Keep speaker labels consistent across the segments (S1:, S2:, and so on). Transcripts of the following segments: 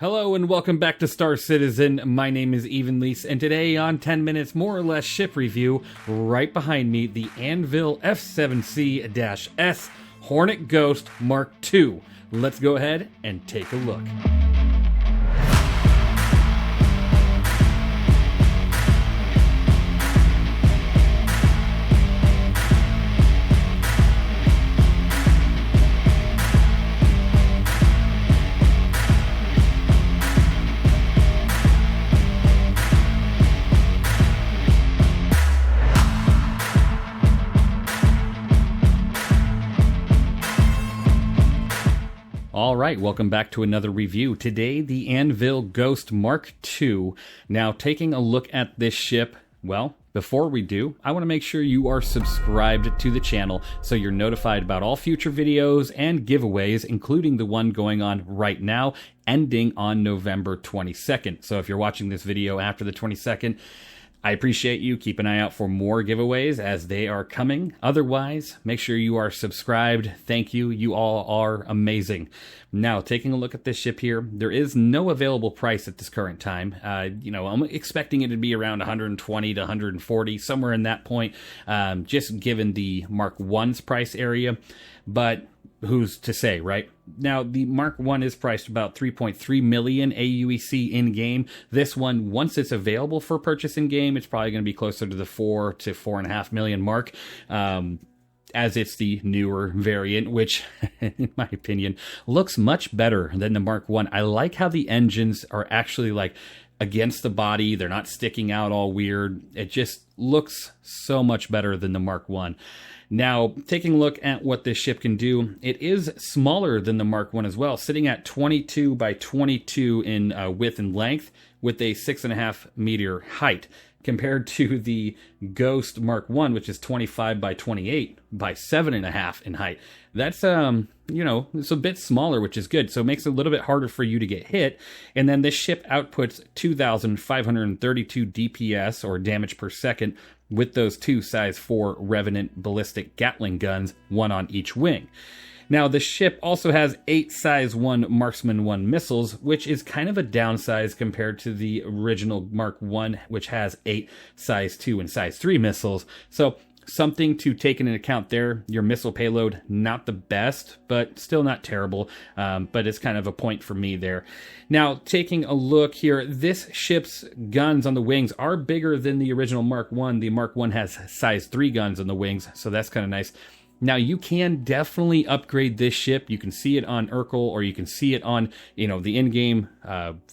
S1: Hello and welcome back to Star Citizen. My name is Evenlease, and today on 10 Minutes More or Less Ship Review, right behind me, the ANVIL F7C-S HORNET Ghost Mark II. Let's go ahead and take a look. Alright, welcome back to another review. Today, the ANVIL Ghost Mark II. Now, taking a look at this ship, well, before we do, I want to make sure you are subscribed to the channel so you're notified about all future videos and giveaways, including the one going on right now, ending on November 22nd. So if you're watching this video after the 22nd, I appreciate you. Keep an eye out for more giveaways as they are coming. Otherwise, make sure you are subscribed. Thank you. You all are amazing. Now, taking a look at this ship here, there is no available price at this current time. I'm expecting it to be around 120 to 140, somewhere in that point, just given the Mark I's price area. But who's to say, right? Now, the Mark I is priced about 3.3 million aUEC in-game. This one, once it's available for purchase in-game, it's probably going to be closer to the 4 to 4.5 million mark, as it's the newer variant, which, in my opinion, looks much better than the Mark I. I like how the engines are actually, like, against the body. They're not sticking out all weird. It just looks so much better than the Mark I. Now, taking a look at what this ship can do, it is smaller than the Mark I as well, sitting at 22 by 22 in width and length with a 6.5 meter height, compared to the Ghost Mark I, which is 25 by 28 by 7.5 in height. That's, it's a bit smaller, which is good. So it makes it a little bit harder for you to get hit. And then this ship outputs 2,532 DPS, or damage per second, with those two size 4 Revenant ballistic Gatling guns, one on each wing. Now, the ship also has 8 size 1 Marksman 1 missiles, which is kind of a downsize compared to the original Mark I, which has 8 size 2 and size 3 missiles. So something to take into account there. Your missile payload, not the best, but still not terrible. But it's kind of a point for me there. Now, taking a look here, this ship's guns on the wings are bigger than the original Mark I. The Mark I has size 3 guns on the wings, so that's kind of nice. Now, you can definitely upgrade this ship. You can see it on Urkel, or you can see it on, the in-game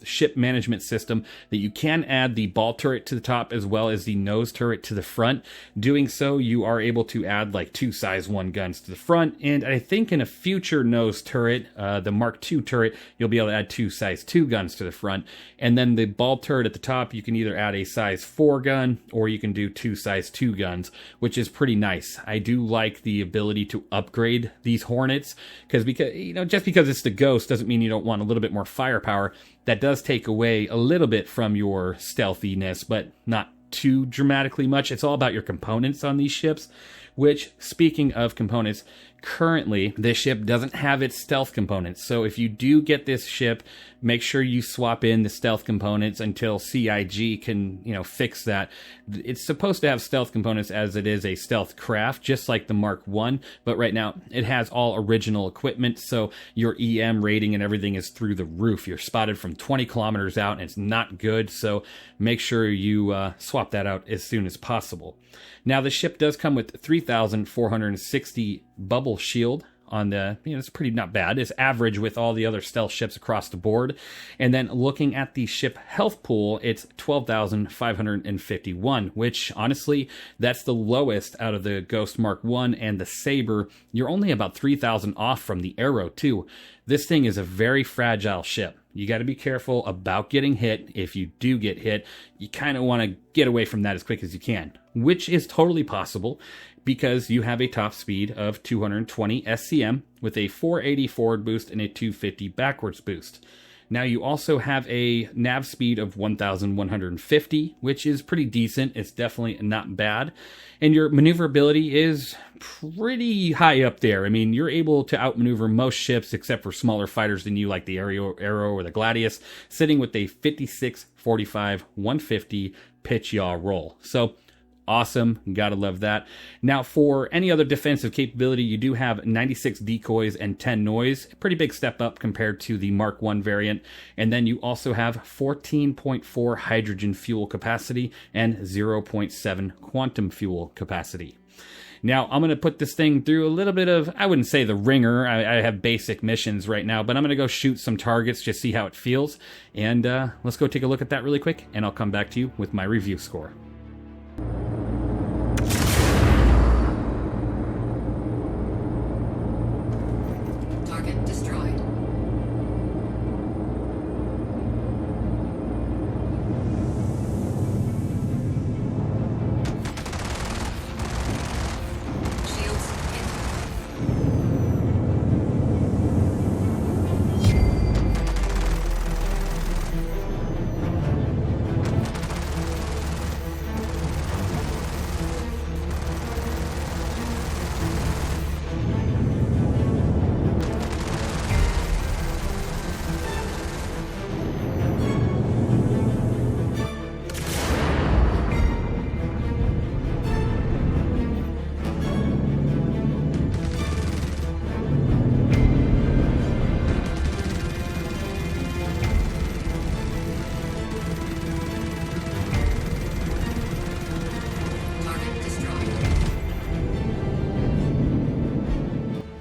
S1: ship management system, that you can add the ball turret to the top as well as the nose turret to the front. Doing so, you are able to add like 2 size 1 guns to the front, and I think in a future nose turret, the Mark II turret, you'll be able to add 2 size 2 guns to the front. And then the ball turret at the top, you can either add a size 4 gun, or you can do 2 size 2 guns, which is pretty nice. I do like the ability to upgrade these Hornets, because just because it's the Ghost doesn't mean you don't want a little bit more firepower. That does take away a little bit from your stealthiness, but not too dramatically much. It's all about your components on these ships, which, speaking of components, currently this ship doesn't have its stealth components. So if you do get this ship, make sure you swap in the stealth components until CIG can, fix that. It's supposed to have stealth components as it is a stealth craft, just like the Mark I, but right now it has all original equipment, so your EM rating and everything is through the roof. You're spotted from 20 kilometers out, and it's not good, so make sure you swap that out as soon as possible. Now, the ship does come with 3,460 bubble shield on the, it's pretty not bad. It's average with all the other stealth ships across the board. And then looking at the ship health pool, it's 12,551, which honestly, that's the lowest out of the Ghost Mark I and the Saber. You're only about 3,000 off from the Arrow too. This thing is a very fragile ship. You got to be careful about getting hit. If you do get hit, you kind of want to get away from that as quick as you can, which is totally possible because you have a top speed of 220 SCM with a 480 forward boost and a 250 backwards boost. Now you also have a nav speed of 1,150, which is pretty decent. It's definitely not bad. And your maneuverability is pretty high up there. I mean, you're able to outmaneuver most ships except for smaller fighters than you, like the Arrow or the Gladius, sitting with a 56, 45, 150 pitch yaw roll. So awesome. Gotta love that. Now, for any other defensive capability, you do have 96 decoys and 10 noise. Pretty big step up compared to the Mark 1 variant. And then you also have 14.4 hydrogen fuel capacity and 0.7 quantum fuel capacity. Now, I'm going to put this thing through a little bit of, I wouldn't say the ringer. I have basic missions right now, but I'm going to go shoot some targets, just see how it feels. And let's go take a look at that really quick, and I'll come back to you with my review score.
S2: Target destroyed. Shields hit.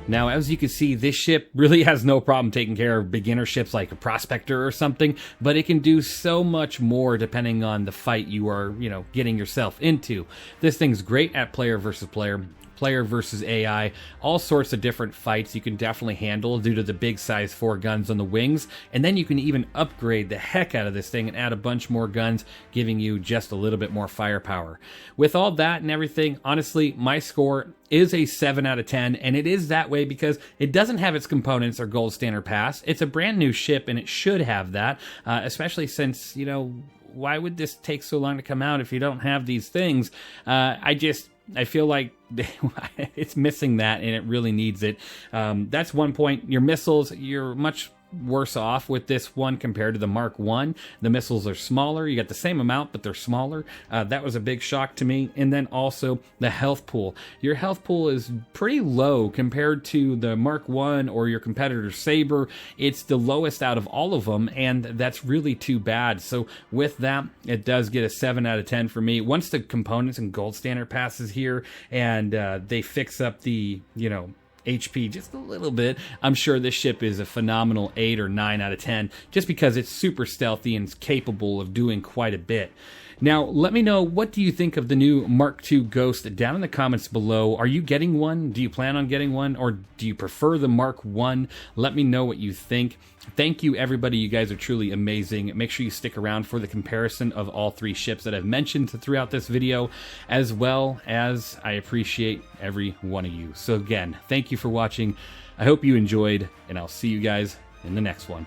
S1: Now, as you can see, this ship really has no problem taking care of beginner ships like a Prospector or something, but it can do so much more depending on the fight you are, getting yourself into. This thing's great at player versus player, player versus AI, all sorts of different fights you can definitely handle due to the big size 4 guns on the wings, and then you can even upgrade the heck out of this thing and add a bunch more guns, giving you just a little bit more firepower. With all that and everything, honestly, my score is a 7 out of 10, and it is that way because it doesn't have its components or gold standard pass. It's a brand new ship, and it should have that, especially since, why would this take so long to come out if you don't have these things? I feel like it's missing that, and it really needs it. That's one point. Your missiles, you're much worse off with this one compared to the Mark 1. The missiles are smaller. You got the same amount, but they're smaller. That was a big shock to me. And then also the health pool. Your health pool is pretty low compared to the Mark 1 or your competitor Saber. It's the lowest out of all of them, and that's really too bad. So with that, it does get a 7 out of 10 for me. Once the components and gold standard passes here and they fix up the, HP just a little bit, I'm sure this ship is a phenomenal 8 or 9 out of 10 just because it's super stealthy and is capable of doing quite a bit. Now, let me know, what do you think of the new Mark II Ghost down in the comments below. Are you getting one? Do you plan on getting one? Or do you prefer the Mark I? Let me know what you think. Thank you, everybody. You guys are truly amazing. Make sure you stick around for the comparison of all 3 ships that I've mentioned throughout this video, as well as I appreciate every one of you. So again, thank you for watching. I hope you enjoyed, and I'll see you guys in the next one.